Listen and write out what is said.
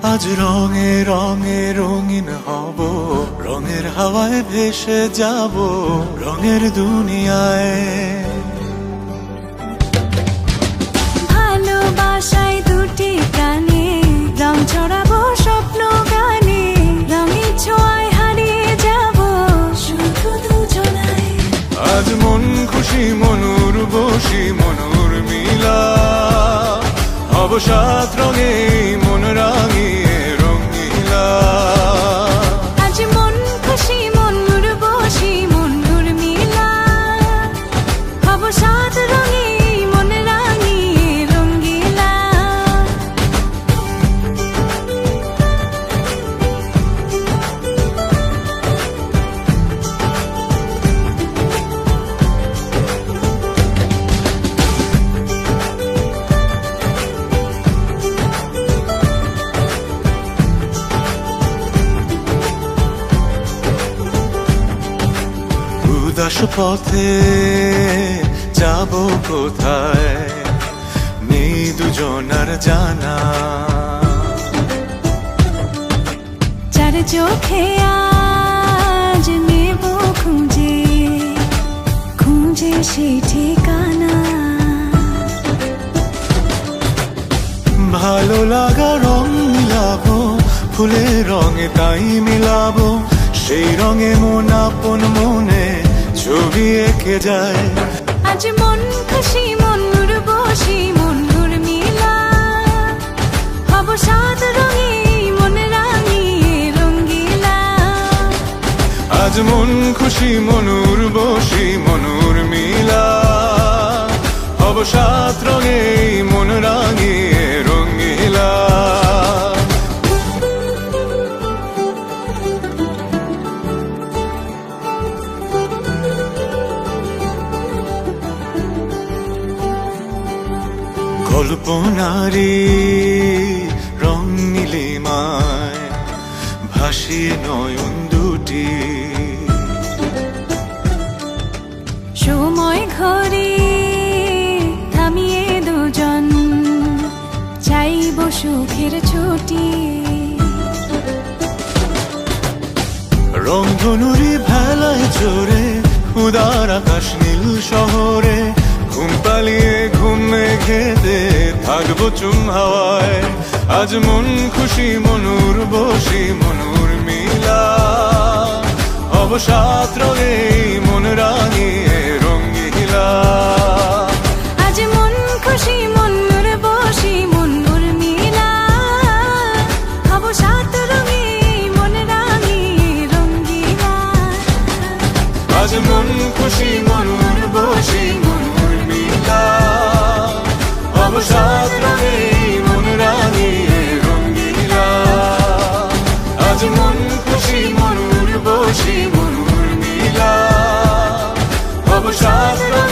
আজ রঙে রঙে রঙিন হব, রঙের হাওয়ায় ভেসে যাব রঙের দুনিয়ায়। ভালোবাসায় দুটি প্রাণে রং ছড়াবো স্বপ্ন গানে, রঙের ছোঁয়ায় হারিয়ে যাব শুধু দুজনায়। আজ মন খুশি মনুর বসি মনুর মিলা, অবসাদ রঙে মন রাঙিয়ে রঙিলা। আজ মন খুশি মনুর বসি মনুর মিলা, অবসাদ রঙে মন রাঙিয়ে রঙিলা। উদাস পথে যাব কোথায়, নেই দুজনার জানা। চার চোখে আজ নেব খুঁজে খুঁজে সেই ঠিকানা। ভালো লাগা রং মিলাবো, ফুলের রঙে তাই মিলাবো, সেই রঙে মন আপন মনে ছবি এঁকে যায়। আজ মন খুশি মনুর বসি মনুর মিলা, অবসাদ রঙে মন রাঙিয়ে রঙিলা। আজ মন খুশি মনুর বসি মনুর মিলা, অবসাদ রঙে মন রাঙিয়ে রঙিলা। কল্পনারি রং নীলিমায় ভাসিয়ে নয়ন দুটি, সময় ঘরে থামিয়ে দুজন চাইব সুখের ছুটি। রংধনুরি ভেলায় চড়ে উদার আকাশ নীল শহরে, ঘুম পালিয়ে ঘুম মেঘেতে থাকবো চুম হাওয়ায়। আজ মন খুশি মনুর বসি মনুর মিলা, অবসাদ রঙে মন রাঙিয়ে রঙিলা। আজ মন খুশি মনুর বসি মনুর মিলা, অবসাদ রঙে মন রাঙিয়ে রঙিলা। আজ মন খুশি মনুর বসি মনুর মিলা, অবসাদ রঙে মন রাঙিয়ে রঙিলা। আজ মন খুশি মনুর বসি মনুর মিলা, অবসাদ রঙে